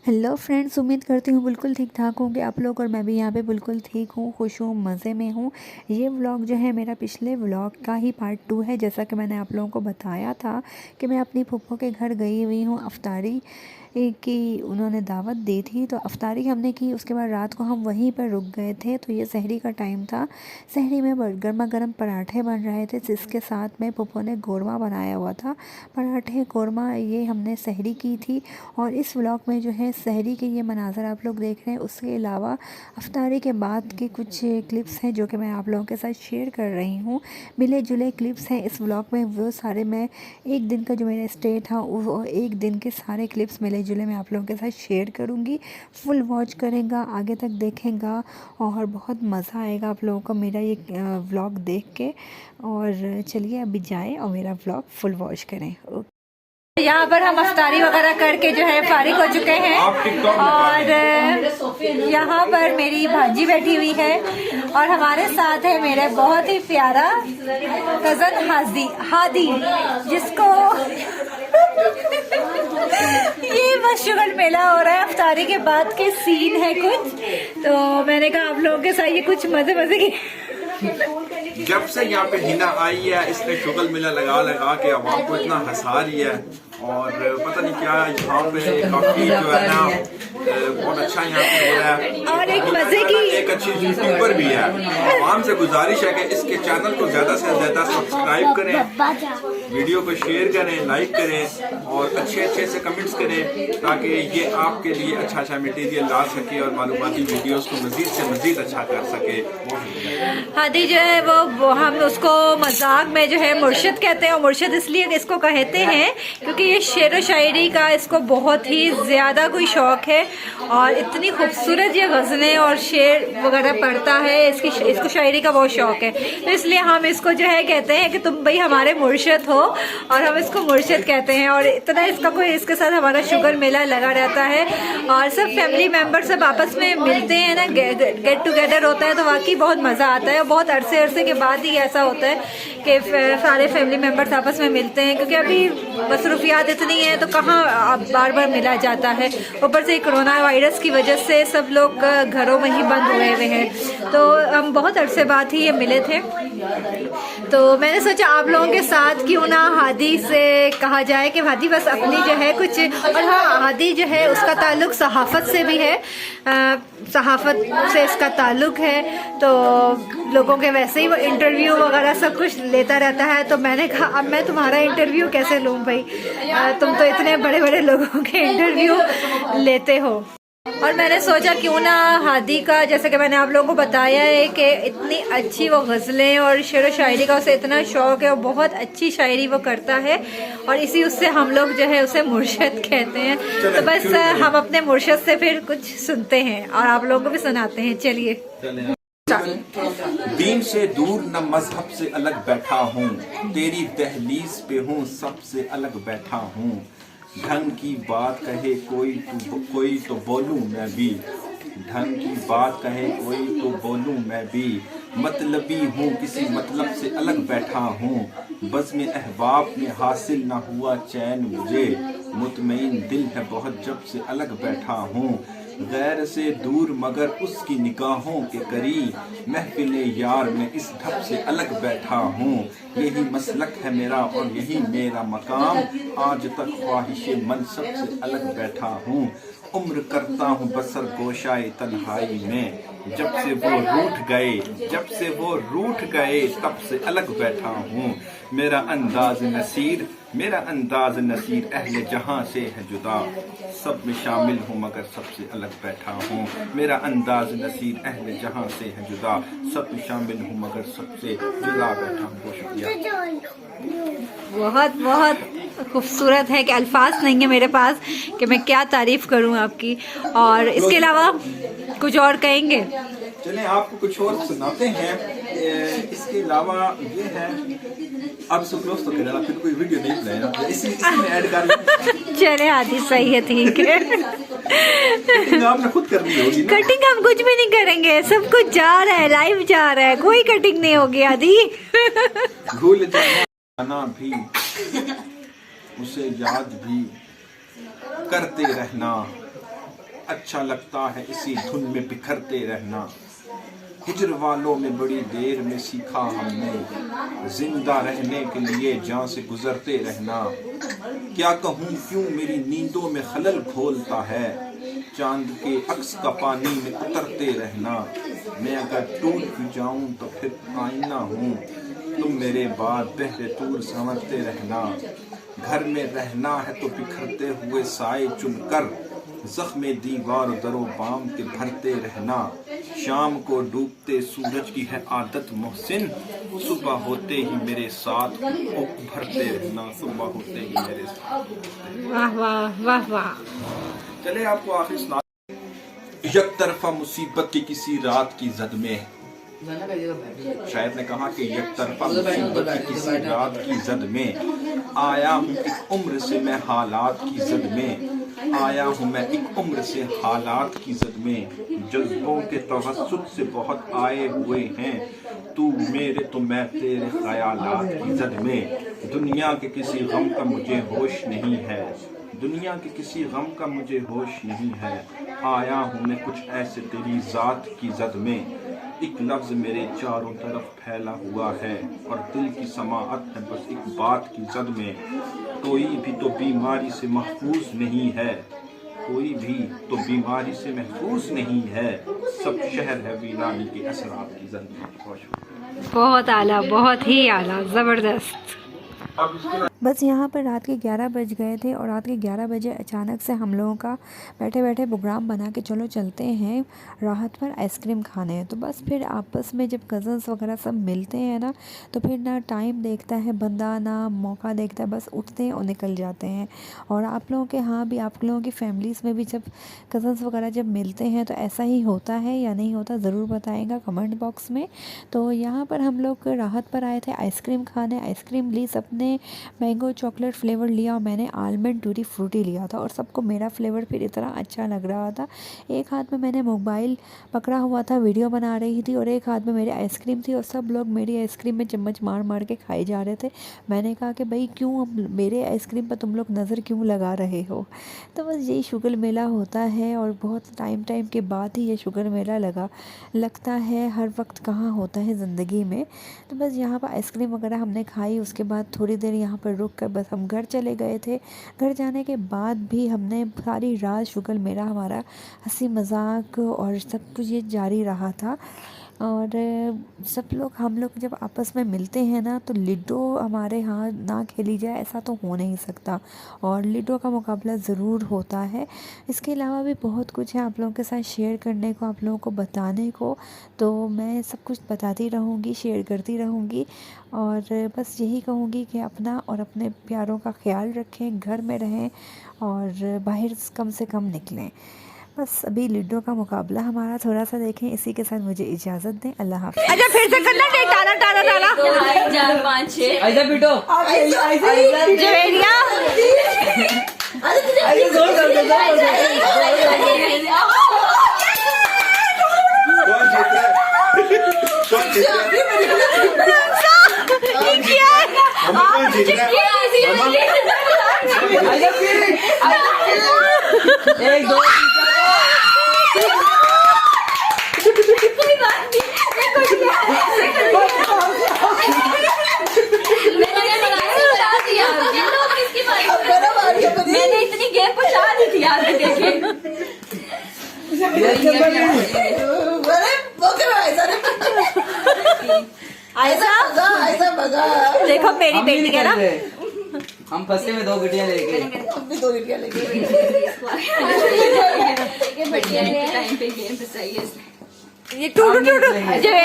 Hello friends, उम्मीद करती हूँ बिल्कुल ठीक ठाक होंगे आप लोग। और मैं भी यहाँ पे बिल्कुल ठीक हूँ, खुश हूँ, मज़े में हूँ। ये व्लॉग जो है मेरा पिछले व्लॉग का ही पार्ट 2 है। जैसा कि मैंने आप लोगों को बताया था कि मैं अपनी फूफो के घर गई हुई हूँ अफ्तारी की उन्होंने दावत दी थी, तो अफ्तारी हमने की। उसके बाद रात को हम वहीं पर रुक गए थे। तो ये सहरी का टाइम था। सहरी में गर्मा गर्म पराठे बन रहे थे, जिसके साथ में फूफो ने कौरमा बनाया हुआ था। पराठे कौरमा ये हमने सहरी की थी। और इस व्लॉग में जो है सहरी के ये मनाज़र आप लोग देख रहे हैं। उसके अलावा अफ्तारी के बाद के कुछ क्लिप्स हैं जो कि मैं आप लोगों के साथ शेयर कर रही हूँ। मिले जुले क्लिप्स हैं इस व्लॉग में। वो सारे मैं एक दिन का जो मेरा स्टे था वो एक दिन के सारे क्लिप्स मिले जुले मैं आप लोगों के साथ शेयर करूँगी। फुल वॉच करेगा, आगे तक देखेगा और बहुत मज़ा आएगा आप लोगों को मेरा ये व्लॉग देख के। और चलिए अभी जाएँ और मेरा व्लॉग फुल वॉच करें। यहाँ पर हम अफ्तारी वगैरह करके जो है फारिग हो चुके हैं। और यहाँ पर मेरी भाजी बैठी हुई है और हमारे साथ है मेरे बहुत ही प्यारा कज़न हादी जिसको ये बस शुगर मेला हो रहा है। अफ्तारी के बाद के सीन है कुछ, तो मैंने कहा आप लोगों के साथ ये कुछ मजे मजे की। जब से यहाँ पे हिना आई है इसने शुगर मेला लगा लगा के आवाम को इतना हंसा रही है। और पता नहीं क्या यहाँ पे काफी जो है ना बहुत अच्छा यहाँ पे हो रहा है। और एक मजे की एक अच्छी यूट्यूबर भी है। आवाम से गुजारिश है कि इसके चैनल को ज्यादा से ज्यादा सब्सक्राइब करें, वीडियो को शेयर करें, लाइक करें और अच्छे से कमेंट्स करें, ताकि ये आपके लिए अच्छा मटेरियल ला सके और मालूमाती वीडियोस को मजीद से मजीद अच्छा कर सके। हादी जो है वो हम उसको मजाक में जो है मुर्शिद कहते हैं। और मुर्शिद इसलिए इसको कहते हैं क्योंकि ये शेर व शायरी का इसको बहुत ही ज़्यादा कोई शौक़ है और इतनी खूबसूरत ये गज़लें और शेर वगैरह पढ़ता है। इसको शायरी का बहुत शौक़ है, तो इसलिए हम इसको जो है कहते हैं कि तुम भाई हमारे मुर्शिद हो, और हम इसको मुर्शिद कहते हैं। और इतना इसके साथ हमारा शुगर मेला लगा रहता है और सब फैमिली मेम्बर सब आपस में मिलते हैं ना, गेट टुगेदर होता है, तो वाकई बहुत मज़ा आता है। बहुत अरसे के बाद ही ऐसा होता है कि सारे फैमिली मेम्बर्स आपस में मिलते हैं, क्योंकि अभी मसरूफियात इतनी है तो कहाँ बार बार मिला जाता है। ऊपर से कोरोना वायरस की वजह से सब लोग घरों में ही बंद हुए हैं, तो हम बहुत अरसे बाद ही ये मिले थे। तो मैंने सोचा आप लोगों के साथ क्यों ना हादी से कहा जाए कि हादी बस अपनी जो है कुछ। और हाँ, हादी जो है उसका ताल्लुक सहाफ़त से भी है, सहाफ़त से इसका ताल्लुक है, तो लोगों के वैसे ही वो इंटरव्यू वगैरह सब कुछ लेता रहता है। तो मैंने कहा अब मैं तुम्हारा इंटरव्यू कैसे लूँ भाई, तुम तो इतने बड़े बड़े लोगों के इंटरव्यू लेते हो। और मैंने सोचा क्यों ना हादी का, जैसे कि मैंने आप लोगों को बताया है कि इतनी अच्छी वो गज़लें और शेर व शायरी का उसे इतना शौक़ है और बहुत अच्छी शायरी वो करता है, और इसी उससे हम लोग जो है उसे मुर्शिद कहते हैं। तो बस हम अपने मुर्शिद से फिर कुछ सुनते हैं और आप लोगों को भी सुनाते हैं। चलिए। दीन से दूर न मजहब से अलग बैठा हूँ, तेरी दहलीज पे हूँ सबसे अलग बैठा हूँ। ढंग की बात कहे कोई तो बोलूं मैं भी, ढंग की बात कहे कोई तो बोलूं मैं भी। मतलबी हूँ किसी मतलब से अलग बैठा हूँ, बस में अहबाब में हासिल ना हुआ चैन मुझे। मुतमईन दिल है बहुत जब से अलग बैठा हूँ, गैर से दूर मगर उसकी निगाहों के करीब। महफिले यार में इस ढप से अलग बैठा हूँ, यही मसलक है मेरा और यही मेरा मकाम। आज तक ख्वाहिशे मनसब से अलग बैठा हूँ, उम्र करता हूँ बसर गोशाए तन्हाई में। जब से वो रूठ गए तब से अलग बैठा हूँ। मेरा अंदाज नसीर अहले जहां से है जुदा, सब में शामिल हूँ मगर सबसे अलग बैठा हूँ। मेरा अंदाज नसीर अहले जहां से है जुदा, सब में शामिल हूँ मगर सबसे जुदा बैठा हूँ। बहुत शुक्रिया। बहुत बहुत खूबसूरत है कि अल्फाज नहीं है मेरे पास कि मैं क्या तारीफ करूं आपकी। और इसके अलावा कुछ और कहेंगे? चलें आपको कुछ और सुनाते हैं। इसके अलावा ये है, अब क्लोज तो करें, फिर कोई वीडियो नहीं बनाया इसमें ऐड कर। चले आदि सही है, ठीक है। कटिंग आपने खुद करनी होगी ना? कटिंग हम कुछ भी नहीं करेंगे, सब कुछ जा रहा है, लाइव जा रहा है, कोई कटिंग नहीं होगी आदि। भूल जाना भी उसे याद भी करते रहना, बहुत अच्छा लगता है इसी धुन में बिखरते रहना। हिजर वालों में बड़ी देर में सीखा हमने जिंदा रहने के लिए जान से गुजरते रहना। क्या कहूँ क्यों मेरी नींदों में खलल घोलता है चांद के अक्स का पानी में उतरते रहना। मैं अगर टूट भी जाऊं तो फिर आईना हूँ, तुम मेरे बाद बहरे तूर संवरते रहना। घर में रहना है तो बिखरते हुए साए चुनकर जख्मे दीवार दरो बाम के भरते रहना। शाम को डूबते सूरज की है आदत मोहसिन, सुबह होते ही मेरे साथ भरते रहना। सुबह होते ही मेरे साथ। वाह वाह वाह वाह। चले आपको आखिर सुना। एक तरफा मुसीबत की किसी रात की जद में, शायद ने कहा कि एक तरफा मुसीबत की किसी रात की जद में आया हूँ एक उम्र से मैं हालात की जद में। आया हूँ मैं एक उम्र से हालात की जद में। जज्बों के तवस्सुत से बहुत आए हुए हैं, तू मेरे तो मैं तेरे ख्यालात की जद में। दुनिया के किसी गम का मुझे होश नहीं है, दुनिया के किसी गम का मुझे होश नहीं है। आया हूँ मैं कुछ ऐसे तेरी जात की जद में। एक लफ्ज मेरे चारों तरफ फैला हुआ है और दिल की समाअत है बस एक बात की जद में। कोई भी तो बीमारी से महफूज नहीं है, कोई भी तो बीमारी से महफूज नहीं है। सब शहर है वीरानी के असरात की जद में। बहुत आला, बहुत ही आला, जबरदस्त। अब बस यहाँ पर रात के 11 बज गए थे और रात के 11 बजे अचानक से हम लोगों का बैठे बैठे प्रोग्राम बना कि चलो चलते हैं राहत पर आइसक्रीम खाने। तो बस फिर आपस में जब कज़न्स वगैरह सब मिलते हैं ना, तो फिर ना टाइम देखता है बंदा ना मौका देखता है, बस उठते हैं और निकल जाते हैं। और आप लोगों के यहाँ भी, आप लोगों की फैमिलीज़ में भी जब कज़न्स वगैरह जब मिलते हैं तो ऐसा ही होता है या नहीं होता, ज़रूर बताएगा कमेंट बॉक्स में। तो यहाँ पर हम लोग राहत पर आए थे आइसक्रीम खाने। आइसक्रीम ली सबने, मैंगो चॉकलेट फ्लेवर लिया और मैंने आलमंड टूटी फ्रूटी लिया था। और सबको मेरा फ्लेवर फिर इतना अच्छा लग रहा था। एक हाथ में मैंने मोबाइल पकड़ा हुआ था, वीडियो बना रही थी, और एक हाथ में मेरी आइसक्रीम थी। और सब लोग मेरी आइसक्रीम में चम्मच मार मार के खाए जा रहे थे। मैंने कहा कि भाई क्यों मेरे आइसक्रीम पर तुम लोग नज़र क्यों लगा रहे हो। तो बस यही शुगर मेला होता है और बहुत टाइम के बाद ही ये शुगर मेला लगता है। हर वक्त कहाँ होता है ज़िंदगी में। तो बस यहाँ पर आइसक्रीम वगैरह हमने खाई। उसके बाद थोड़ी देर यहाँ पर रुक कर बस हम घर चले गए थे। घर जाने के बाद भी हमने सारी रात शुगर मेला हमारा हंसी मजाक और सब कुछ ये जारी रहा था। और सब लोग, हम लोग जब आपस में मिलते हैं ना, तो लिडो हमारे यहाँ ना खेली जाए ऐसा तो हो नहीं सकता, और लिडो का मुकाबला ज़रूर होता है। इसके अलावा भी बहुत कुछ है आप लोगों के साथ शेयर करने को, आप लोगों को बताने को। तो मैं सब कुछ बताती रहूँगी, शेयर करती रहूँगी, और बस यही कहूँगी कि अपना और अपने प्यारों का ख्याल रखें, घर में रहें और बाहर कम से कम निकलें। बस अभी लिडो का मुकाबला हमारा थोड़ा सा देखें। इसी के साथ मुझे इजाज़त दें। अल्लाह हाफ़िज़। अच्छा फिर से करना, टाला टाला टाला 2 3 4 5 6 ऐसा पीटो। जवेरिया। ऐसे जोर कर दो, जोर कर दो। कौन जीत रहा है? कौन जीत रहा है? मम्मा कौन जीत रहा है? मम्मा ऐसा पीट। 1 2 मैंने इतनी गेम पहुंचा दी थी यार, देखे ऐसा देखो मेरी बेटी है ना, हम फंसे में 2 गिटियां लेके। बढ़िया टाइम पे गेम सही है। ये टूटू टूटू जवेरिया